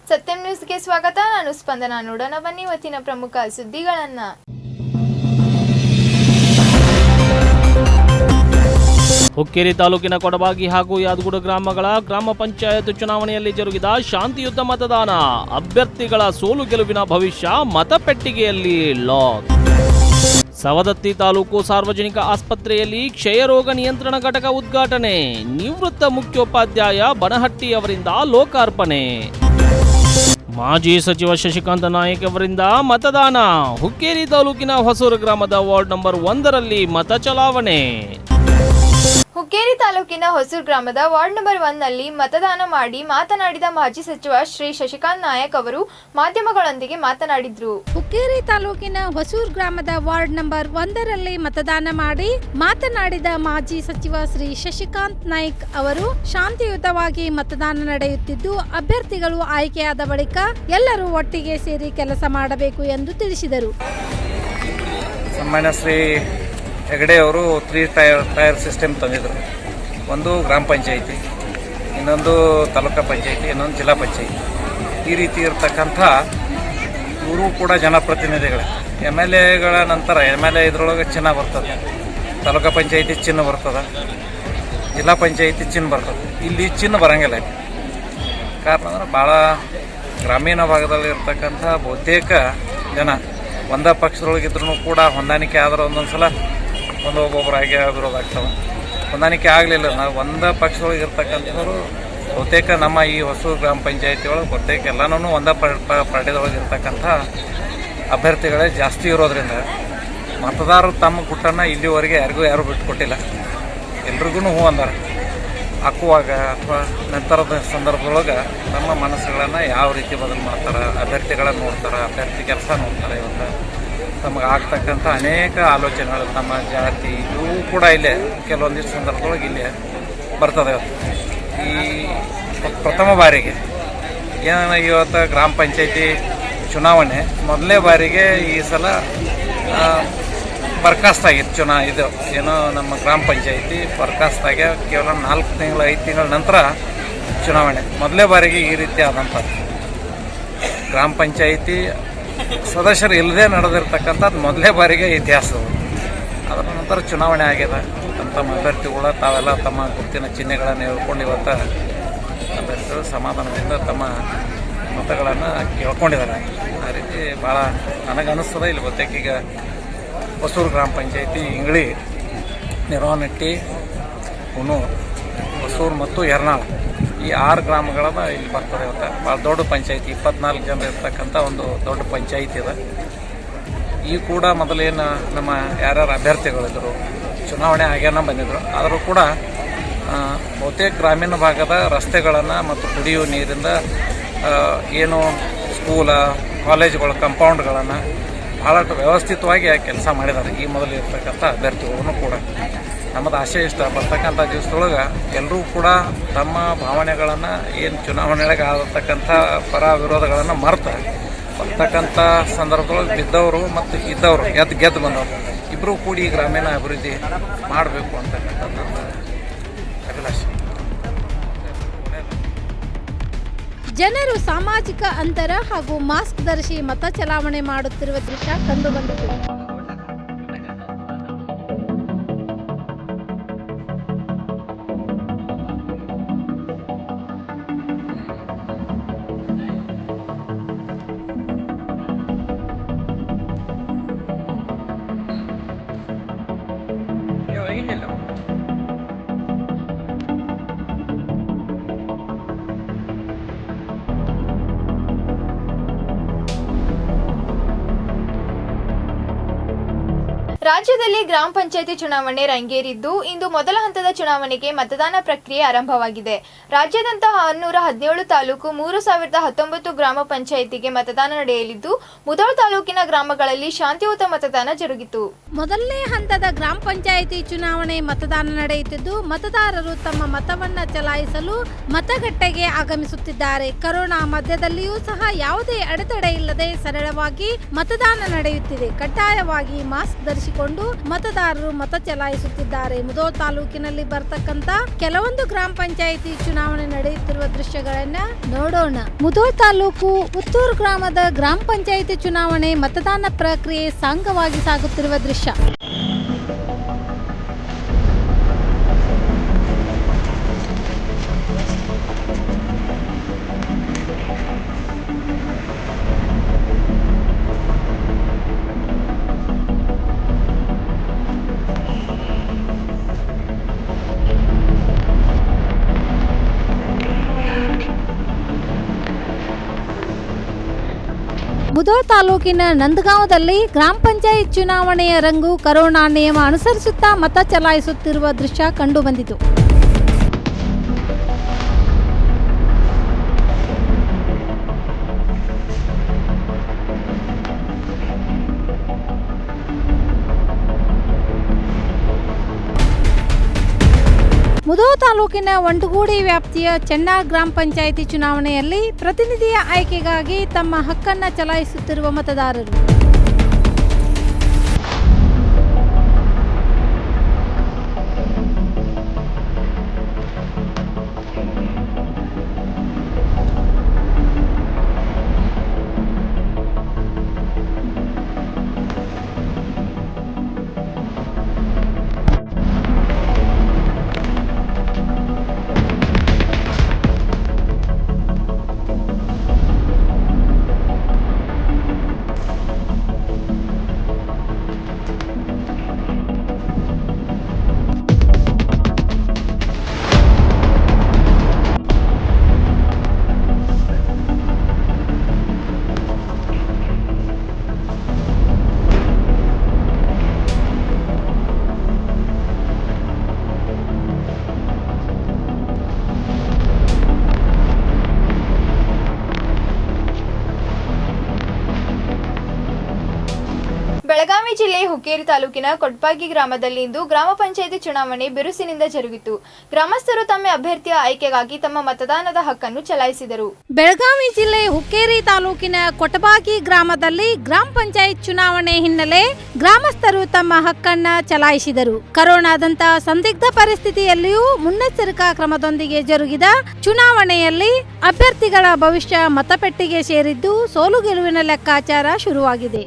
ಸತ್ಯಂ ನ್ಯೂಸ್ಗೆ ಸ್ವಾಗತ. ನಾನು ಸ್ಪಂದನ. ನೋಡೋಣ ಬನ್ನಿ ಇವತ್ತಿನ ಪ್ರಮುಖ ಸುದ್ದಿಗಳನ್ನ. ಹುಕ್ಕೇರಿ ತಾಲೂಕಿನ ಕೊಡಬಾಗಿ ಹಾಗೂ ಯಾದಗುಡ ಗ್ರಾಮಗಳ ಗ್ರಾಮ ಪಂಚಾಯತ್ ಚುನಾವಣೆಯಲ್ಲಿ ಜರುಗಿದ ಶಾಂತಿಯುತ ಮತದಾನ. ಅಭ್ಯರ್ಥಿಗಳ ಸೋಲು ಗೆಲುವಿನ ಭವಿಷ್ಯ ಮತಪೆಟ್ಟಿಗೆಯಲ್ಲಿ ಲಾಕ್. ಸವದತ್ತಿ ತಾಲೂಕು ಸಾರ್ವಜನಿಕ ಆಸ್ಪತ್ರೆಯಲ್ಲಿ ಕ್ಷಯರೋಗ ನಿಯಂತ್ರಣ ಘಟಕ ಉದ್ಘಾಟನೆ. ನಿವೃತ್ತ ಮುಖ್ಯೋಪಾಧ್ಯಾಯ ಬನಹಟ್ಟಿ ಅವರಿಂದ ಲೋಕಾರ್ಪಣೆ. ಮಾಜಿ ಸಚಿವ ಶಶಿಕಾಂತ್ ನಾಯಕ್ ಅವರಿಂದ ಮತದಾನ. ಹುಕ್ಕೇರಿ ತಾಲೂಕಿನ ಹೊಸೂರು ಗ್ರಾಮದ ವಾರ್ಡ್ ನಂಬರ್ 1ರಲ್ಲಿ ಮತ ಚಲಾವಣೆ. ಹುಕ್ಕೇರಿ ತಾಲೂಕಿನ ಹೊಸೂರು ಗ್ರಾಮದ ವಾರ್ಡ್ ನಂಬರ್ 1ನಲ್ಲಿ ಮತದಾನ ಮಾಡಿ ಮಾತನಾಡಿದ ಮಾಜಿ ಸಚಿವ ಶ್ರೀ ಶಶಿಕಾಂತ್ ನಾಯಕ್ ಅವರು ಮಾಧ್ಯಮಗಳೊಂದಿಗೆ ಮಾತನಾಡಿದ್ರು. ಹುಕ್ಕೇರಿ ತಾಲೂಕಿನ ಹೊಸೂರು ಗ್ರಾಮದ ವಾರ್ಡ್ ನಂಬರ್ 1ರಲ್ಲಿ ಮತದಾನ ಮಾಡಿ ಮಾತನಾಡಿದ ಮಾಜಿ ಸಚಿವ ಶ್ರೀ ಶಶಿಕಾಂತ್ ನಾಯಕ್ ಅವರು ಶಾಂತಿಯುತವಾಗಿ ಮತದಾನ ನಡೆಯುತ್ತಿದ್ದು ಅಭ್ಯರ್ಥಿಗಳು ಆಯ್ಕೆಯಾದ ಬಳಿಕ ಎಲ್ಲರೂ ಒಟ್ಟಿಗೆ ಸೇರಿ ಕೆಲಸ ಮಾಡಬೇಕು ಎಂದು ತಿಳಿಸಿದರು. ಸನ್ಮಾನ್ಯ ಶ್ರೀ ಹೆಗಡೆ ಅವರು 3 ಟೈರ್ ಸಿಸ್ಟಮ್ ತಂದಿದ್ರು. ಒಂದು ಗ್ರಾಮ ಪಂಚಾಯಿತಿ, ಇನ್ನೊಂದು ತಾಲೂಕಾ ಪಂಚಾಯಿತಿ, ಇನ್ನೊಂದು ಜಿಲ್ಲಾ ಪಂಚಾಯಿತಿ. ಈ ರೀತಿ ಇರ್ತಕ್ಕಂಥ ಇವರು ಕೂಡ ಜನಪ್ರತಿನಿಧಿಗಳೇ. MLAಗಳ ನಂತರ MLA ಇದ್ರೊಳಗೆ ಚಿನ್ನ ಬರ್ತದೆ, ತಾಲೂಕಾ ಪಂಚಾಯಿತಿ ಚಿನ್ನ ಬರ್ತದೆ, ಜಿಲ್ಲಾ ಪಂಚಾಯಿತಿ ಚಿನ್ನ ಬರ್ತದೆ. ಇಲ್ಲಿ ಚಿನ್ನ ಬರೋಂಗಿಲ್ಲ. ಕಾರಣ ಅಂದ್ರೆ ಭಾಳ ಗ್ರಾಮೀಣ ಭಾಗದಲ್ಲಿ ಇರ್ತಕ್ಕಂಥ ಬಹುತೇಕ ಜನ ಒಂದೇ ಪಕ್ಷದೊಳಗಿದ್ರೂ ಕೂಡ ಹೊಂದಾಣಿಕೆ ಆದ್ರೆ ಒಂದೊಂದು ಸಲ ಒಬ್ಬೊಬ್ಬರಾಗಿ ವಿರೋಧ ಆಗ್ತವೆ. ಹೊಂದಾಣಿಕೆ ಆಗಲಿಲ್ಲ. ನಾವು ಒಂದೇ ಪಕ್ಷದೊಳಗೆ ಇರ್ತಕ್ಕಂಥವ್ರು ಬಹುತೇಕ ನಮ್ಮ ಈ ಹೊಸೂರು ಗ್ರಾಮ ಪಂಚಾಯತಿ ಒಳಗೆ ಬಹುತೇಕ ಎಲ್ಲನೂ ಒಂದೇ ಪಾರ್ಟಿದೊಳಗೆ ಇರ್ತಕ್ಕಂಥ ಅಭ್ಯರ್ಥಿಗಳೇ ಜಾಸ್ತಿ ಇರೋದ್ರಿಂದ ಮತದಾರರು ತಮ್ಮ ಗುಟ್ಟನ್ನು ಇಲ್ಲಿವರೆಗೆ ಯಾರು ಬಿಟ್ಟುಕೊಟ್ಟಿಲ್ಲ. ಎಲ್ರಿಗೂ ಹೂ ಅಂದಾರೆ. ಹಾಕುವಾಗ ಅಥವಾ ನಂತರದ ಸಂದರ್ಭದೊಳಗೆ ನಮ್ಮ ಮನಸ್ಸುಗಳನ್ನು ಯಾವ ರೀತಿ ಬದಲು ಮಾಡ್ತಾರೆ, ಅಭ್ಯರ್ಥಿಗಳನ್ನು ನೋಡ್ತಾರೆ, ಅಭ್ಯರ್ಥಿ ಕೆಲಸ ನೋಡ್ತಾರೆ. ಇವತ್ತು ತಮಗೆ ಆಗ್ತಕ್ಕಂಥ ಅನೇಕ ಆಲೋಚನೆಗಳು ನಮ್ಮ ಜಾತಿ ಇವು ಕೂಡ ಇಲ್ಲೇ ಕೆಲವೊಂದಿಷ್ಟು ಸಂದರ್ಭದೊಳಗೆ ಇಲ್ಲೇ ಬರ್ತದೆ. ಈ ಪ್ರಥಮ ಬಾರಿಗೆ ಇವತ್ತು ಗ್ರಾಮ ಪಂಚಾಯತಿ ಚುನಾವಣೆ ಮೊದಲನೇ ಬಾರಿಗೆ ಈ ಸಲ ಬರ್ಖಾಸ್ತಾಗಿತ್ತು. ಇದು ಏನೋ ನಮ್ಮ ಗ್ರಾಮ ಪಂಚಾಯತಿ ಬರ್ಖಾಸ್ತಾಗ ಕೇವಲ 4 ತಿಂಗಳು 5 ತಿಂಗಳ ನಂತರ ಚುನಾವಣೆ ಮೊದಲನೇ ಬಾರಿಗೆ ಈ ರೀತಿ ಆದಂಥದ್ದು. ಗ್ರಾಮ ಪಂಚಾಯಿತಿ ಸದಸ್ಯರು ಇಲ್ಲದೆ ನಡೆದಿರ್ತಕ್ಕಂಥದ್ದು ಮೊದಲನೇ ಬಾರಿಗೆ ಇತಿಹಾಸವು. ಅದರ ನಂತರ ಚುನಾವಣೆ ಆಗಿದೆ. ತಮ್ಮ ಅಭ್ಯರ್ಥಿಗಳು ತಾವೆಲ್ಲ ತಮ್ಮ ಗುರುತಿನ ಚಿಹ್ನೆಗಳನ್ನು ಹೇಳ್ಕೊಂಡು ಇವತ್ತು ಅಭ್ಯರ್ಥಿಗಳು ಸಮಾಧಾನದಿಂದ ತಮ್ಮ ಮತಗಳನ್ನು ಕೇಳ್ಕೊಂಡಿದ್ದಾರೆ. ಆ ರೀತಿ ಭಾಳ ನನಗನ್ನಿಸ್ತದೆ. ಇಲ್ಲಿ ಬಹುತೇಕೀಗ ಹೊಸೂರು ಗ್ರಾಮ ಪಂಚಾಯತಿ, ಇಂಗ್ಳಿ, ನಿರ್ವಾನಟ್ಟಿ, ಹುಣೂರು, ಹೊಸೂರು ಮತ್ತು ಯರ್ನಾಳ ಈ 6 ಗ್ರಾಮಗಳನ್ನ ಇಲ್ಲಿ ಬರ್ತದೆ. ಇವತ್ತು ಭಾಳ ದೊಡ್ಡ ಪಂಚಾಯತಿ, 24 ಜನ ಇರ್ತಕ್ಕಂಥ ಒಂದು ದೊಡ್ಡ ಪಂಚಾಯತಿ ಇದೆ. ಈ ಕೂಡ ಮೊದಲೇನು ನಮ್ಮ ಯಾರ್ಯಾರು ಅಭ್ಯರ್ಥಿಗಳಿದ್ದರು ಚುನಾವಣೆ ಆಗ್ಯಾನ ಬಂದಿದ್ದರು. ಆದರೂ ಕೂಡ ಬಹುತೇಕ ಗ್ರಾಮೀಣ ಭಾಗದ ರಸ್ತೆಗಳನ್ನು ಮತ್ತು ಕುಡಿಯುವ ನೀರಿಂದ ಏನು ಸ್ಕೂಲ, ಕಾಲೇಜುಗಳ ಕಾಂಪೌಂಡ್ಗಳನ್ನು ಭಾಳಷ್ಟು ವ್ಯವಸ್ಥಿತವಾಗಿ ಕೆಲಸ ಮಾಡಿದ್ದಾರೆ ಈ ಮೊದಲು ಇರ್ತಕ್ಕಂಥ ಅಭ್ಯರ್ಥಿಗಳನ್ನು ಕೂಡ. ನಮ್ಮದು ಆಶೆ ಇಷ್ಟ, ಬರ್ತಕ್ಕಂಥ ದಿವಸದೊಳಗೆ ಎಲ್ಲರೂ ಕೂಡ ತಮ್ಮ ಭಾವನೆಗಳನ್ನು ಏನು ಚುನಾವಣೆಯೊಳಗೆ ಆಗಿರ್ತಕ್ಕಂಥ ಪರ ವಿರೋಧಗಳನ್ನು ಮರೆತು ಬರ್ತಕ್ಕಂಥ ಸಂದರ್ಭದೊಳಗೆ ಬಿದ್ದವರು ಮತ್ತು ಇದ್ದವರು ಗೆದ್ದು ಬಂದವರು ಇಬ್ಬರೂ ಕೂಡಿ ಗ್ರಾಮೀಣ ಅಭಿವೃದ್ಧಿ ಮಾಡಬೇಕು ಅಂತಕ್ಕಂಥದ್ದು ಅಭಿಲಾಷೆ. ಜನರು ಸಾಮಾಜಿಕ ಅಂತರ ಹಾಗೂ ಮಾಸ್ಕ್ ಧರಿಸಿ ಮತ ಚಲಾವಣೆ ಮಾಡುತ್ತಿರುವ ದೃಶ್ಯ ಕಂಡುಬಂದಿತು. ರಾಜ್ಯದಲ್ಲಿ ಗ್ರಾಮ ಪಂಚಾಯತಿ ಚುನಾವಣೆ ರಂಗೇರಿದ್ದು ಇಂದು ಮೊದಲ ಹಂತದ ಚುನಾವಣೆಗೆ ಮತದಾನ ಪ್ರಕ್ರಿಯೆ ಆರಂಭವಾಗಿದೆ. ರಾಜ್ಯಾದ್ಯಂತ 617 ತಾಲೂಕು 3019 ಗ್ರಾಮ ಪಂಚಾಯಿತಿಗೆ ಮತದಾನ ನಡೆಯಲಿದ್ದು ಮುಧೋಳ ತಾಲೂಕಿನ ಗ್ರಾಮಗಳಲ್ಲಿ ಶಾಂತಿಯುತ ಮತದಾನ ಜರುಗಿತು. ಮೊದಲನೇ ಹಂತದ ಗ್ರಾಮ ಪಂಚಾಯಿತಿ ಚುನಾವಣೆ ಮತದಾನ ನಡೆಯುತ್ತಿದ್ದು ಮತದಾರರು ತಮ್ಮ ಮತವನ್ನ ಚಲಾಯಿಸಲು ಮತಗಟ್ಟೆಗೆ ಆಗಮಿಸುತ್ತಿದ್ದಾರೆ. ಕೊರೋನಾ ಮಧ್ಯದಲ್ಲಿಯೂ ಸಹ ಯಾವುದೇ ಅಡೆತಡೆ ಇಲ್ಲದೆ ಸರಳವಾಗಿ ಮತದಾನ ನಡೆಯುತ್ತಿದೆ. ಕಡ್ಡಾಯವಾಗಿ ಮಾಸ್ಕ್ ಧರಿಸಿ ತೆಗೆದುಕೊಂಡು ಮತದಾರರು ಮತ ಚಲಾಯಿಸುತ್ತಿದ್ದಾರೆ. ಮುಧೋಳ ತಾಲೂಕಿನಲ್ಲಿ ಬರ್ತಕ್ಕಂತ ಕೆಲವೊಂದು ಗ್ರಾಮ ಪಂಚಾಯಿತಿ ಚುನಾವಣೆ ನಡೆಯುತ್ತಿರುವ ದೃಶ್ಯಗಳನ್ನ ನೋಡೋಣ. ಮುಧೋಳ ತಾಲೂಕು ಉತ್ತೂರು ಗ್ರಾಮದ ಗ್ರಾಮ ಪಂಚಾಯಿತಿ ಚುನಾವಣೆ ಮತದಾನ ಪ್ರಕ್ರಿಯೆ ಸಾಂಗವಾಗಿ ಸಾಗುತ್ತಿರುವ ದೃಶ್ಯ. ಮುಧೋಳ ತಾಲೂಕಿನ ನಂದಗಾಂವದಲ್ಲಿ ಗ್ರಾಮ ಪಂಚಾಯತ್ ಚುನಾವಣೆಯ ರಂಗು ಕರೋನಾ ನಿಯಮ ಅನುಸರಿಸುತ್ತಾ ಮತ ಚಲಾಯಿಸುತ್ತಿರುವ ದೃಶ್ಯ ಕಂಡುಬಂದಿತು. ಮುಧೋಳ ತಾಲೂಕಿನ ಒಂಟಗೂಡಿ ವ್ಯಾಪ್ತಿಯ ಚೆನ್ನಾರ್ ಗ್ರಾಮ ಪಂಚಾಯಿತಿ ಚುನಾವಣೆಯಲ್ಲಿ ಪ್ರತಿನಿಧಿಯ ಆಯ್ಕೆಗಾಗಿ ತಮ್ಮ ಹಕ್ಕನ್ನು ಚಲಾಯಿಸುತ್ತಿರುವ ಮತದಾರರು. ಬೆಳಗಾವಿ ಜಿಲ್ಲೆ ಹುಕ್ಕೇರಿ ತಾಲೂಕಿನ ಕೊಟ್ಪಾಗಿ ಗ್ರಾಮದಲ್ಲಿಂದು ಗ್ರಾಮ ಪಂಚಾಯಿತಿ ಚುನಾವಣೆ ಬಿರುಸಿನಿಂದ ಜರುಗಿತು. ಗ್ರಾಮಸ್ಥರು ತಮ್ಮ ಅಭ್ಯರ್ಥಿಯ ಆಯ್ಕೆಗಾಗಿ ತಮ್ಮ ಮತದಾನದ ಹಕ್ಕನ್ನು ಚಲಾಯಿಸಿದರು. ಬೆಳಗಾವಿ ಜಿಲ್ಲೆ ಹುಕ್ಕೇರಿ ತಾಲೂಕಿನ ಕೊಟಬಾಗಿ ಗ್ರಾಮದಲ್ಲಿ ಗ್ರಾಮ ಪಂಚಾಯತ್ ಚುನಾವಣೆ ಹಿನ್ನೆಲೆ ಗ್ರಾಮಸ್ಥರು ತಮ್ಮ ಹಕ್ಕನ್ನ ಚಲಾಯಿಸಿದರು. ಕರೋನಾದಂತಹ ಸಂದಿಗ್ಧ ಪರಿಸ್ಥಿತಿಯಲ್ಲಿಯೂ ಮುನ್ನೆಚ್ಚರಿಕಾ ಕ್ರಮದೊಂದಿಗೆ ಜರುಗಿದ ಚುನಾವಣೆಯಲ್ಲಿ ಅಭ್ಯರ್ಥಿಗಳ ಭವಿಷ್ಯ ಮತಪೆಟ್ಟಿಗೆ ಸೇರಿದ್ದು ಸೋಲು ಗೆಲುವಿನ ಲೆಕ್ಕಾಚಾರ ಶುರುವಾಗಿದೆ.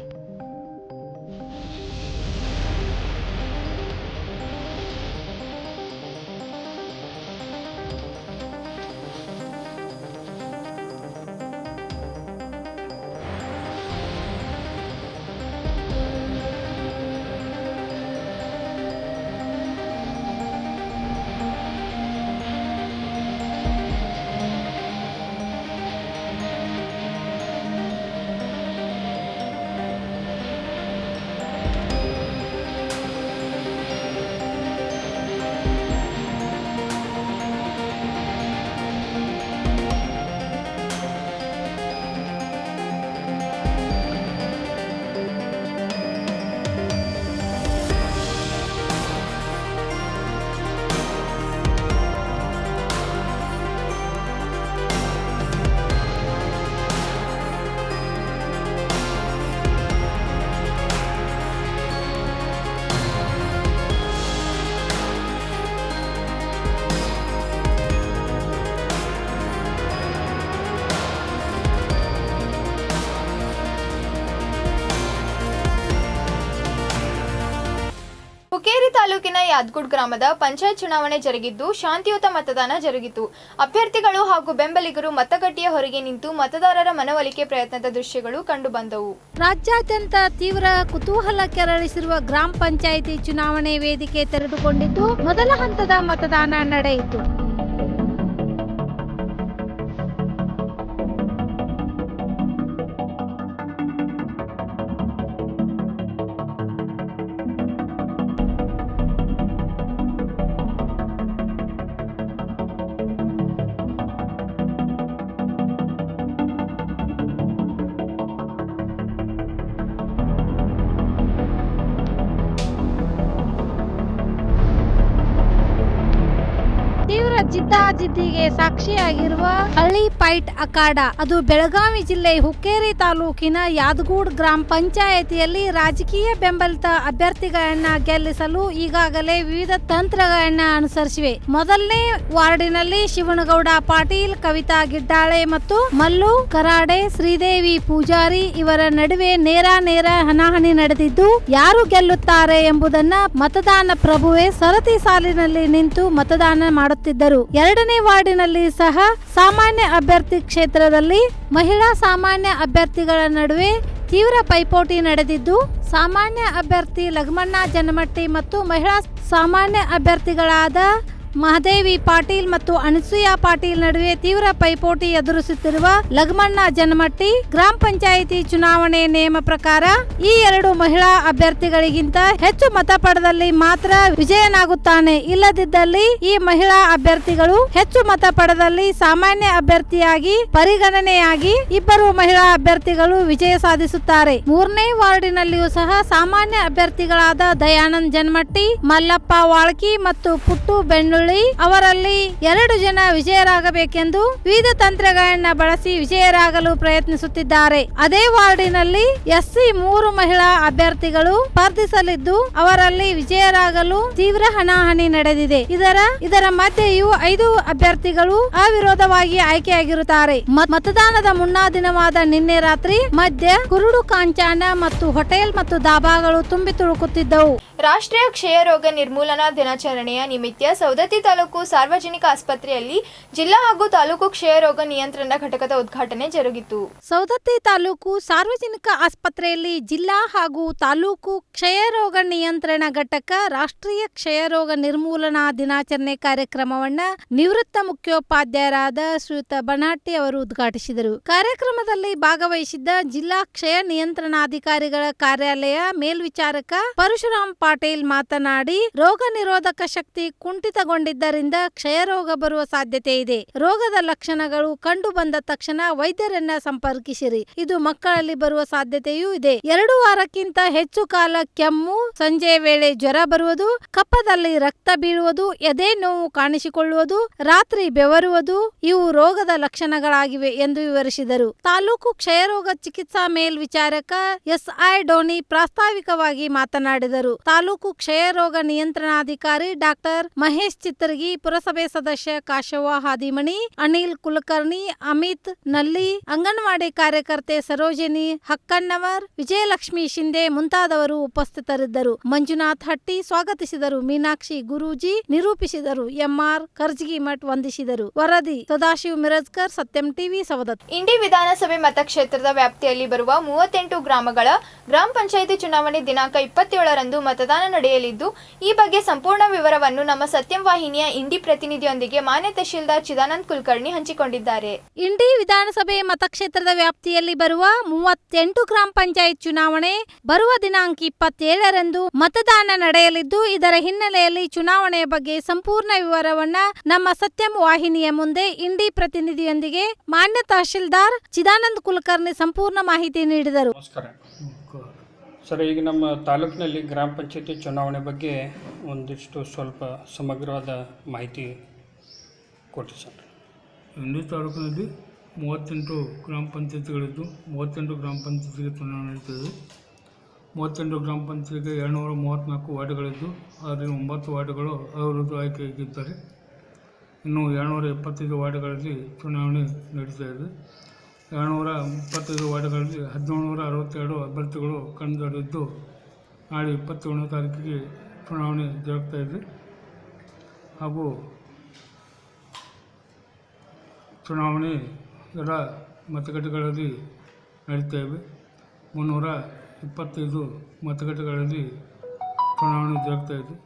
ಹುಕ್ಕೇರಿ ತಾಲೂಕಿನ ಯಾದಗುಡ್ ಗ್ರಾಮದ ಪಂಚಾಯತ್ ಚುನಾವಣೆ ಜರುಗಿದ್ದು ಶಾಂತಿಯುತ ಮತದಾನ ಜರುಗಿತು. ಅಭ್ಯರ್ಥಿಗಳು ಹಾಗೂ ಬೆಂಬಲಿಗರು ಮತಗಟ್ಟೆಯ ಹೊರಗೆ ನಿಂತು ಮತದಾರರ ಮನವೊಲಿಕೆ ಪ್ರಯತ್ನದ ದೃಶ್ಯಗಳು ಕಂಡುಬಂದವು. ರಾಜ್ಯಾದ್ಯಂತ ತೀವ್ರ ಕುತೂಹಲ ಕೆರಳಿಸಿರುವ ಗ್ರಾಮ ಪಂಚಾಯಿತಿ ಚುನಾವಣೆ ವೇದಿಕೆ ತೆರೆದುಕೊಂಡಿದ್ದು ಮೊದಲ ಹಂತದ ಮತದಾನ ನಡೆಯಿತು. ಜಿದ್ದಾಜಿದ್ದಿಗೆ ಸಾಕ್ಷಿಯಾಗಿರುವ ಹಳ್ಳಿ ಫೈಟ್ ಅಖಾಡ. ಅದು ಬೆಳಗಾವಿ ಜಿಲ್ಲೆ ಹುಕ್ಕೇರಿ ತಾಲೂಕಿನ ಯಾದಗೂಡ್ ಗ್ರಾಮ ಪಂಚಾಯಿತಿಯಲ್ಲಿ ರಾಜಕೀಯ ಬೆಂಬಲಿತ ಅಭ್ಯರ್ಥಿಗಳನ್ನ ಗೆಲ್ಲಿಸಲು ಈಗಾಗಲೇ ವಿವಿಧ ತಂತ್ರಗಳನ್ನ ಅನುಸರಿಸಿವೆ. ಮೊದಲನೇ ವಾರ್ಡಿನಲ್ಲಿ ಶಿವನಗೌಡ ಪಾಟೀಲ್, ಕವಿತಾ ಗಿಡ್ಡಾಳೆ ಮತ್ತು ಮಲ್ಲು ಕರಾಡೆ, ಶ್ರೀದೇವಿ ಪೂಜಾರಿ ಇವರ ನಡುವೆ ನೇರ ಹಣಾಹಣಿ ನಡೆದಿದ್ದು, ಯಾರು ಗೆಲ್ಲುತ್ತಾರೆ ಎಂಬುದನ್ನ ಮತದಾನ ಪ್ರಭುವೆ ಸರತಿ ಸಾಲಿನಲ್ಲಿ ನಿಂತು ಮತದಾನ ಮಾಡುತ್ತಿದ್ದರು. ಎರಡನೇ ವಾರ್ಡಿನಲ್ಲಿ ಸಹ ಸಾಮಾನ್ಯ ಅಭ್ಯರ್ಥಿ ಕ್ಷೇತ್ರದಲ್ಲಿ ಮಹಿಳಾ ಸಾಮಾನ್ಯ ಅಭ್ಯರ್ಥಿಗಳ ನಡುವೆ ತೀವ್ರ ಪೈಪೋಟಿ ನಡೆದಿದ್ದು, ಸಾಮಾನ್ಯ ಅಭ್ಯರ್ಥಿ ಲಗಮಣ್ಣ ಜನಮಟ್ಟಿ ಮತ್ತು ಮಹಿಳಾ ಸಾಮಾನ್ಯ ಅಭ್ಯರ್ಥಿಗಳಾದ ಮಹಾದೇವಿ ಪಾಟೀಲ್ ಮತ್ತು ಅನಸೂಯ ಪಾಟೀಲ್ ನಡುವೆ ತೀವ್ರ ಪೈಪೋಟಿ ಎದುರಿಸುತ್ತಿರುವ ಲಗಮಣ್ಣ ಜನಮಟ್ಟಿ ಗ್ರಾಮ ಪಂಚಾಯಿತಿ ಚುನಾವಣೆ ನಿಯಮ ಪ್ರಕಾರ ಈ ಎರಡು ಮಹಿಳಾ ಅಭ್ಯರ್ಥಿಗಳಿಗಿಂತ ಹೆಚ್ಚು ಮತ ಪಡೆದಲ್ಲಿ ಮಾತ್ರ ವಿಜಯನಾಗುತ್ತಾನೆ. ಇಲ್ಲದಿದ್ದಲ್ಲಿ ಈ ಮಹಿಳಾ ಅಭ್ಯರ್ಥಿಗಳು ಹೆಚ್ಚು ಮತ ಪಡೆದಲ್ಲಿ ಸಾಮಾನ್ಯ ಅಭ್ಯರ್ಥಿಯಾಗಿ ಪರಿಗಣನೆಯಾಗಿ ಇಬ್ಬರು ಮಹಿಳಾ ಅಭ್ಯರ್ಥಿಗಳು ವಿಜಯ ಸಾಧಿಸುತ್ತಾರೆ. ಮೂರನೇ ವಾರ್ಡಿನಲ್ಲಿಯೂ ಸಹ ಸಾಮಾನ್ಯ ಅಭ್ಯರ್ಥಿಗಳಾದ ದಯಾನಂದ್ ಜನಮಟ್ಟಿ, ಮಲ್ಲಪ್ಪ ವಾಳ್ಕಿ ಮತ್ತು ಪುಟ್ಟು ಬೆಣ್ಣು ಅವರಲ್ಲಿ 2 ಜನ ವಿಜಯರಾಗಬೇಕೆಂದು ವಿವಿಧ ತಂತ್ರಗಳನ್ನ ಬಳಸಿ ವಿಜಯರಾಗಲು ಪ್ರಯತ್ನಿಸುತ್ತಿದ್ದಾರೆ. ಅದೇ ವಾರ್ಡಿನಲ್ಲಿ ಎಸ್ಸಿ 3 ಮಹಿಳಾ ಅಭ್ಯರ್ಥಿಗಳು ಸ್ಪರ್ಧಿಸಲಿದ್ದು, ಅವರಲ್ಲಿ ವಿಜಯರಾಗಲು ತೀವ್ರ ಹಣಾಹಣಿ ನಡೆದಿದೆ. ಇದರ ಮಧ್ಯೆಯೂ 5 ಅಭ್ಯರ್ಥಿಗಳು ಅವಿರೋಧವಾಗಿ ಆಯ್ಕೆಯಾಗಿರುತ್ತಾರೆ. ಮತದಾನದ ಮುನ್ನಾ ದಿನವಾದ ನಿನ್ನೆ ರಾತ್ರಿ ಮಧ್ಯ ಕುರುಡು ಕಾಂಚಾನ ಮತ್ತು ಹೋಟೆಲ್ ಮತ್ತು ದಾಬಾಗಳು ತುಂಬಿ ತುಳುಕುತ್ತಿದ್ದವು. ರಾಷ್ಟ್ರೀಯ ಕ್ಷಯ ರೋಗ ನಿರ್ಮೂಲನಾ ದಿನಾಚರಣೆಯ ನಿಮಿತ್ತ ಸವದತ್ತಿ ತಾಲೂಕು ಸಾರ್ವಜನಿಕ ಆಸ್ಪತ್ರೆಯಲ್ಲಿ ಜಿಲ್ಲಾ ಹಾಗೂ ತಾಲೂಕು ಕ್ಷಯ ರೋಗ ನಿಯಂತ್ರಣ ಘಟಕದ ಉದ್ಘಾಟನೆ ಜರುಗಿತು. ಸವದತ್ತಿ ತಾಲೂಕು ಸಾರ್ವಜನಿಕ ಆಸ್ಪತ್ರೆಯಲ್ಲಿ ಜಿಲ್ಲಾ ಹಾಗೂ ತಾಲೂಕು ಕ್ಷಯ ರೋಗ ನಿಯಂತ್ರಣ ಘಟಕ ರಾಷ್ಟ್ರೀಯ ಕ್ಷಯ ರೋಗ ನಿರ್ಮೂಲನಾ ದಿನಾಚರಣೆ ಕಾರ್ಯಕ್ರಮವನ್ನ ನಿವೃತ್ತ ಮುಖ್ಯೋಪಾಧ್ಯಾಯರಾದ ಶ್ರೀಯುತ ಬನಾಟಿ ಅವರು ಉದ್ಘಾಟಿಸಿದರು. ಕಾರ್ಯಕ್ರಮದಲ್ಲಿ ಭಾಗವಹಿಸಿದ್ದ ಜಿಲ್ಲಾ ಕ್ಷಯ ನಿಯಂತ್ರಣಾಧಿಕಾರಿಗಳ ಕಾರ್ಯಾಲಯ ಮೇಲ್ವಿಚಾರಕ ಪರಶುರಾಮ್ ಪಾಟೀಲ್ ಮಾತನಾಡಿ, ರೋಗ ನಿರೋಧಕ ಶಕ್ತಿ ಕುಂಠಿತಗೊಂಡಿದ್ದರಿಂದ ಕ್ಷಯ ರೋಗ ಬರುವ ಸಾಧ್ಯತೆ ಇದೆ. ರೋಗದ ಲಕ್ಷಣಗಳು ಕಂಡು ಬಂದ ತಕ್ಷಣ ವೈದ್ಯರನ್ನ ಸಂಪರ್ಕಿಸಿರಿ. ಇದು ಮಕ್ಕಳಲ್ಲಿ ಬರುವ ಸಾಧ್ಯತೆಯೂ ಇದೆ. 2 ವಾರಕ್ಕಿಂತ ಹೆಚ್ಚು ಕಾಲ ಕೆಮ್ಮು, ಸಂಜೆ ವೇಳೆ ಜ್ವರ ಬರುವುದು, ಕಪ್ಪದಲ್ಲಿ ರಕ್ತ ಬೀಳುವುದು, ಎದೆ ನೋವು ಕಾಣಿಸಿಕೊಳ್ಳುವುದು, ರಾತ್ರಿ ಬೆವರುವುದು ಇವು ರೋಗದ ಲಕ್ಷಣಗಳಾಗಿವೆ ಎಂದು ವಿವರಿಸಿದರು. ತಾಲೂಕು ಕ್ಷಯರೋಗ ಚಿಕಿತ್ಸಾ ಮೇಲ್ವಿಚಾರಕ SI ಡೋನಿ ಪ್ರಾಸ್ತಾವಿಕವಾಗಿ ಮಾತನಾಡಿದರು. ತಾಲೂಕು ಕ್ಷಯ ರೋಗ ನಿಯಂತ್ರಣಾಧಿಕಾರಿ ಡಾಕ್ಟರ್ ಮಹೇಶ್ ಚಿತ್ತರ್ಗಿ, ಪುರಸಭೆ ಸದಸ್ಯ ಕಾಶವ್ವ ಹಾದಿಮನಿ, ಅನಿಲ್ ಕುಲಕರ್ಣಿ, ಅಮಿತ್ ನಲ್ಲಿ, ಅಂಗನವಾಡಿ ಕಾರ್ಯಕರ್ತೆ ಸರೋಜಿನಿ ಹಕ್ಕಣ್ಣವರ್, ವಿಜಯಲಕ್ಷ್ಮಿ ಶಿಂದೆ ಮುಂತಾದವರು ಉಪಸ್ಥಿತರಿದ್ದರು. ಮಂಜುನಾಥ್ ಹಟ್ಟಿ ಸ್ವಾಗತಿಸಿದರು. ಮೀನಾಕ್ಷಿ ಗುರೂಜಿ ನಿರೂಪಿಸಿದರು. MR ಕರ್ಜಗಿಮಠ್ ವಂದಿಸಿದರು. ವರದಿ ಸದಾಶಿವ್ ಮಿರಜ್ಕರ್, ಸತ್ಯಂ ಟಿವಿ, ಸವದತ್ತಿ. ಇಂಡಿ ವಿಧಾನಸಭೆ ಮತಕ್ಷೇತ್ರದ ವ್ಯಾಪ್ತಿಯಲ್ಲಿ ಬರುವ 38 ಗ್ರಾಮಗಳ ಗ್ರಾಮ ಪಂಚಾಯಿತಿ ಚುನಾವಣೆ ದಿನಾಂಕ 27ರಂದು ಮತದಾನ ನಡೆಯಲಿದ್ದು, ಈ ಬಗ್ಗೆ ಸಂಪೂರ್ಣ ವಿವರವನ್ನು ನಮ್ಮ ಸತ್ಯಂ ವಾಹಿನಿಯ ಇಂಡಿ ಪ್ರತಿನಿಧಿಯೊಂದಿಗೆ ಮಾನ್ಯ ತಹಶೀಲ್ದಾರ್ ಚಿದಾನಂದ್ ಕುಲಕರ್ಣಿ ಹಂಚಿಕೊಂಡಿದ್ದಾರೆ. ಇಂಡಿ ವಿಧಾನಸಭೆ ಮತಕ್ಷೇತ್ರದ ವ್ಯಾಪ್ತಿಯಲ್ಲಿ ಬರುವ 38 ಗ್ರಾಮ ಪಂಚಾಯತ್ ಚುನಾವಣೆ ಬರುವ ದಿನಾಂಕ 27ರಂದು ಮತದಾನ ನಡೆಯಲಿದ್ದು, ಇದರ ಹಿನ್ನೆಲೆಯಲ್ಲಿ ಚುನಾವಣೆಯ ಬಗ್ಗೆ ಸಂಪೂರ್ಣ ವಿವರವನ್ನ ನಮ್ಮ ಸತ್ಯಂ ವಾಹಿನಿಯ ಮುಂದೆ ಇಂಡಿ ಪ್ರತಿನಿಧಿಯೊಂದಿಗೆ ಮಾನ್ಯ ತಹಶೀಲ್ದಾರ್ ಚಿದಾನಂದ್ ಕುಲಕರ್ಣಿ ಸಂಪೂರ್ಣ ಮಾಹಿತಿ ನೀಡಿದರು. ನಮಸ್ಕಾರ ಸರ್, ಈಗ ನಮ್ಮ ತಾಲೂಕಿನಲ್ಲಿ ಗ್ರಾಮ ಪಂಚಾಯತಿ ಚುನಾವಣೆ ಬಗ್ಗೆ ಒಂದಿಷ್ಟು ಸ್ವಲ್ಪ ಸಮಗ್ರವಾದ ಮಾಹಿತಿ ಕೊಡಿ ಸರ್. ಇಂಡಿ ತಾಲೂಕಿನಲ್ಲಿ 38 ಗ್ರಾಮ ಪಂಚಾಯತಿಗಳಿದ್ದು 38 ಗ್ರಾಮ ಪಂಚಾಯತಿಗೆ ಚುನಾವಣೆ ನಡೀತದೆ. 38 ಗ್ರಾಮ ಪಂಚಾಯತಿಗೆ 234 ವಾರ್ಡ್ಗಳಿದ್ದು ಅದರಲ್ಲಿ 9 ವಾರ್ಡ್ಗಳು ಅವಿರೋಧ ಆಯ್ಕೆಯಾಗಿದ್ದಾರೆ. ಇನ್ನು 225 ವಾರ್ಡ್ಗಳಲ್ಲಿ ಚುನಾವಣೆ ನಡೀತಾ ಇದೆ. 225 ವಾರ್ಡ್ಗಳಲ್ಲಿ 1762 ಅಭ್ಯರ್ಥಿಗಳು ಕಣದಲ್ಲಿದ್ದು ನಾಳೆ 27ನೇ ತಾರೀಕಿಗೆ ಚುನಾವಣೆ ಜರುಗ್ತಾ ಇದೆ. ಹಾಗೂ ಚುನಾವಣೆ ಎಲ್ಲ ಮತಗಟ್ಟೆಗಳಲ್ಲಿ ನಡೀತಾ ಇವೆ. 325 ಮತಗಟ್ಟೆಗಳಲ್ಲಿ ಚುನಾವಣೆ ಜರುಗ್ತಾ ಇದೆ.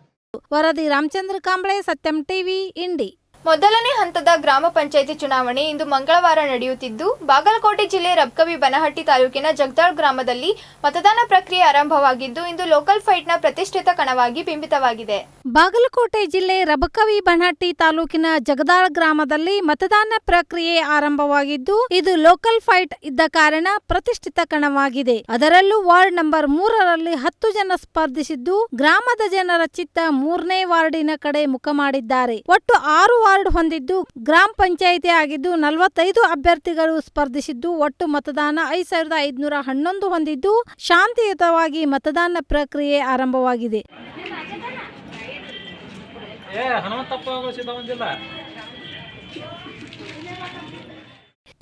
ವರದಿ ರಾಮಚಂದ್ರ ಕಾಂಬ್ಳೆ, ಸತ್ಯಂ ಟಿವಿ, ಇಂಡಿ. ಮೊದಲನೇ ಹಂತದ ಗ್ರಾಮ ಪಂಚಾಯಿತಿ ಚುನಾವಣೆ ಇಂದು ಮಂಗಳವಾರ ನಡೆಯುತ್ತಿದ್ದು, ಬಾಗಲಕೋಟೆ ಜಿಲ್ಲೆ ರಬಕವಿ ಬನಹಟ್ಟಿ ತಾಲೂಕಿನ ಜಗದಾಳ್ ಗ್ರಾಮದಲ್ಲಿ ಮತದಾನ ಪ್ರಕ್ರಿಯೆ ಆರಂಭವಾಗಿದ್ದು, ಇಂದು ಲೋಕಲ್ ಫೈಟ್ನ ಪ್ರತಿಷ್ಠಿತ ಕಣವಾಗಿ ಬಿಂಬಿತವಾಗಿದೆ. ಬಾಗಲಕೋಟೆ ಜಿಲ್ಲೆ ರಬಕವಿ ಬನಹಟ್ಟಿ ತಾಲೂಕಿನ ಜಗದಾಳ್ ಗ್ರಾಮದಲ್ಲಿ ಮತದಾನ ಪ್ರಕ್ರಿಯೆ ಆರಂಭವಾಗಿದ್ದು, ಇದು ಲೋಕಲ್ ಫೈಟ್ ಇದ್ದ ಕಾರಣ ಪ್ರತಿಷ್ಠಿತ ಕಣವಾಗಿದೆ. ಅದರಲ್ಲೂ ವಾರ್ಡ್ ನಂಬರ್ 3ರಲ್ಲಿ 10 ಜನ ಸ್ಪರ್ಧಿಸಿದ್ದು, ಗ್ರಾಮದ ಜನರ ಚಿತ್ತ 3ನೇ ವಾರ್ಡಿನ ಕಡೆ ಮುಖ ಮಾಡಿದ್ದಾರೆ. ಒಟ್ಟು 6 ವಾರ್ಡ್ ಹೊಂದಿದ್ದು ಗ್ರಾಮ ಪಂಚಾಯಿತಿ ಆಗಿದ್ದು 45 ಅಭ್ಯರ್ಥಿಗಳು ಸ್ಪರ್ಧಿಸಿದ್ದು ಒಟ್ಟು ಮತದಾನ 5511 ಹೊಂದಿದ್ದು ಶಾಂತಿಯುತವಾಗಿ ಮತದಾನ ಪ್ರಕ್ರಿಯೆ ಆರಂಭವಾಗಿದೆ.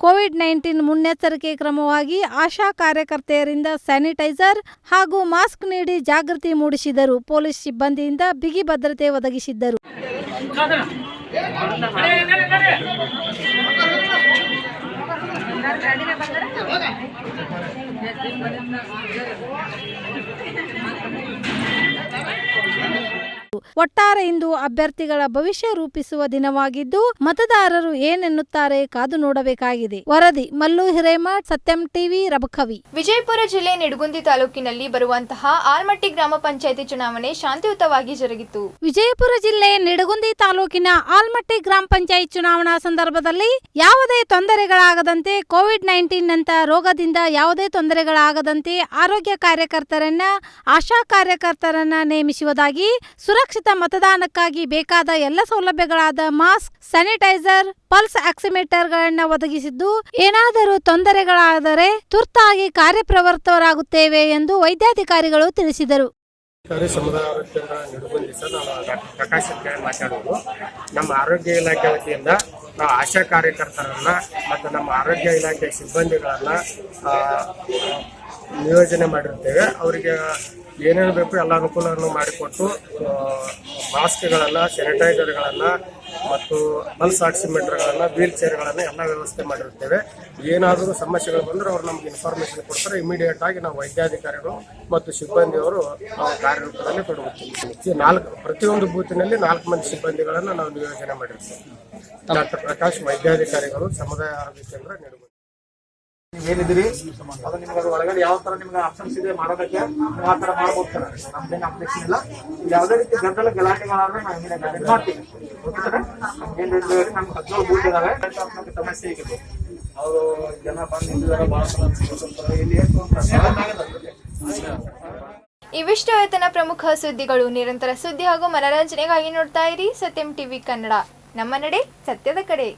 ಕೋವಿಡ್-19 ಮುನ್ನೆಚ್ಚರಿಕೆ ಕ್ರಮವಾಗಿ ಆಶಾ ಕಾರ್ಯಕರ್ತೆಯರಿಂದ ಸ್ಯಾನಿಟೈಸರ್ ಹಾಗೂ ಮಾಸ್ಕ್ ನೀಡಿ ಜಾಗೃತಿ ಮೂಡಿಸಿದರು. ಪೊಲೀಸ್ ಸಿಬ್ಬಂದಿಯಿಂದ ಬಿಗಿ ಭದ್ರತೆ ಒದಗಿಸಿದ್ದರು. ಒಟ್ಟಾರೆ ಇಂದು ಅಭ್ಯರ್ಥಿಗಳ ಭವಿಷ್ಯ ರೂಪಿಸುವ ದಿನವಾಗಿದ್ದು ಮತದಾರರು ಏನೆನ್ನುತ್ತಾರೆ ಕಾದು ನೋಡಬೇಕಾಗಿದೆ. ವರದಿ ಮಲ್ಲು ಹಿರೇಮಠ್, ಸತ್ಯಂ ಟಿವಿ, ರಬಕವಿ. ವಿಜಯಪುರ ಜಿಲ್ಲೆ ನಿಡಗುಂದಿ ತಾಲೂಕಿನಲ್ಲಿ ಬರುವಂತಹ ಆಲ್ಮಟ್ಟಿ ಗ್ರಾಮ ಪಂಚಾಯಿತಿ ಚುನಾವಣೆ ಶಾಂತಿಯುತವಾಗಿ ಜರುಗಿತು. ವಿಜಯಪುರ ಜಿಲ್ಲೆ ನಿಡಗುಂದಿ ತಾಲೂಕಿನ ಆಲ್ಮಟ್ಟಿ ಗ್ರಾಮ ಪಂಚಾಯತ್ ಚುನಾವಣಾ ಸಂದರ್ಭದಲ್ಲಿ ಯಾವುದೇ ತೊಂದರೆಗಳಾಗದಂತೆ ಕೋವಿಡ್-19 ನಂತ ರೋಗದಿಂದ ಯಾವುದೇ ತೊಂದರೆಗಳಾಗದಂತೆ ಆರೋಗ್ಯ ಕಾರ್ಯಕರ್ತರನ್ನ ಆಶಾ ಕಾರ್ಯಕರ್ತರನ್ನ ನೇಮಿಸುವುದಾಗಿ ಸುರಕ್ಷಿತ ಮತದಾನಕ್ಕಾಗಿ ಬೇಕಾದ ಎಲ್ಲ ಸೌಲಭ್ಯಗಳಾದ ಮಾಸ್ಕ್, ಸ್ಯಾನಿಟೈಸರ್, ಪಲ್ಸ್ ಆಕ್ಸಿಮೀಟರ್ಗಳನ್ನು ಒದಗಿಸಿದ್ದು ಏನಾದರೂ ತೊಂದರೆಗಳಾದರೆ ತುರ್ತಾಗಿ ಕಾರ್ಯಪ್ರವೃತ್ತರಾಗುತ್ತೇವೆ ಎಂದು ವೈದ್ಯಾಧಿಕಾರಿಗಳು ತಿಳಿಸಿದರು. ಸಮುದಾಯ ಆರೋಗ್ಯ ಕೇಂದ್ರ ನಿಡಗುಂದಿ ಸರ್, ನಾವು ಡಾಕ್ಟರ್ ಪ್ರಕಾಶ್ ಅಂತ ಹೇಳಿ ಮಾತಾಡೋದು. ನಮ್ಮ ಆರೋಗ್ಯ ಇಲಾಖೆ ವತಿಯಿಂದ ನಾವು ಆಶಾ ಕಾರ್ಯಕರ್ತರನ್ನ ಮತ್ತು ನಮ್ಮ ಆರೋಗ್ಯ ಇಲಾಖೆ ಸಿಬ್ಬಂದಿಗಳನ್ನ ನಿಯೋಜನೆ ಮಾಡಿರ್ತೇವೆ. ಅವರಿಗೆ ಏನೇನು ಬೇಕು ಎಲ್ಲ ಅನುಕೂಲವನ್ನು ಮಾಡಿಕೊಟ್ಟು ಮಾಸ್ಕ್ಗಳನ್ನು, ಸ್ಯಾನಿಟೈಸರ್ಗಳನ್ನು ಮತ್ತು ಪಲ್ಸ್ ಆಕ್ಸಿಮೀಟರ್ಗಳನ್ನು, ವೀಲ್ ಚೇರ್ಗಳನ್ನು ಎಲ್ಲ ವ್ಯವಸ್ಥೆ ಮಾಡಿರ್ತೇವೆ. ಏನಾದರೂ ಸಮಸ್ಯೆಗಳು ಬಂದರೆ ಅವ್ರು ನಮ್ಗೆ ಇನ್ಫಾರ್ಮೇಷನ್ ಕೊಡ್ತಾರೆ. ಇಮಿಡಿಯೇಟ್ ಆಗಿ ನಾವು ವೈದ್ಯಾಧಿಕಾರಿಗಳು ಮತ್ತು ಸಿಬ್ಬಂದಿಯವರು ಕಾರ್ಯರೂಪದಲ್ಲಿ ತೊಡಗುತ್ತೀವಿ. ಪ್ರತಿಯೊಂದು ಬೂತಿನಲ್ಲಿ 4 ಮಂದಿ ಸಿಬ್ಬಂದಿಗಳನ್ನು ನಾವು ನಿಯೋಜನೆ ಮಾಡಿರ್ತೇವೆ. ಡಾಕ್ಟರ್ ಪ್ರಕಾಶ್, ವೈದ್ಯಾಧಿಕಾರಿಗಳು, ಸಮುದಾಯ ಆರೋಗ್ಯ ಕೇಂದ್ರ ನಿಡಗುಂದಿ. ಏನಿದ್ದೀರಿ ಅದು ನಿಮ್ಗೆ ಅದು ಒಳಗಡೆ ಯಾವ ತರ ನಿಮ್ಗೆ ಆಪ್ಷನ್ಸ್ ಇದೆ ಮಾಡೋದಕ್ಕೆ ನೀವು ಆ ತರ ಮಾಡ್ಬೋದು ಸರ್. ನಮ್ದೇನು ಅಪ್ಲಿಕೇಶನ್ ಇಲ್ಲ. ಯಾವುದೇ ರೀತಿ ಗದ್ದಲ ಗಲಾಟೆಗಳಾದ್ರೆ ನಾವು ಹಿಂದಿನ ಗೈಡ್ ಮಾಡ್ತೀವಿ. ಓಕೆ ಸರ್, ನಮ್ಗೆ 17 ಬೂತ್ ಇದಾವೆ. ನಮ್ಗೆ ಸಮಸ್ಯೆ ಇದೆ, ಅವರು ಜನ ಬಂದು ನಿಂತಿದ್ದಾರೆ ಭಾಳ ಸಲ ಇಲ್ಲಿ ಇವಿಷ್ಟು ಇವತ್ತಿನ ಪ್ರಮುಖ ಸುದ್ದಿಗಳು. ನಿರಂತರ ಸುದ್ದಿ ಹಾಗೂ ಮನರಂಜನೆಗಾಗಿ ನೋಡ್ತಾ ಇರಿ ಸತ್ಯಂ ಟಿವಿ ಕನ್ನಡ. ನಮ್ಮ ನಡೆ ಸತ್ಯದ ಕಡೆ.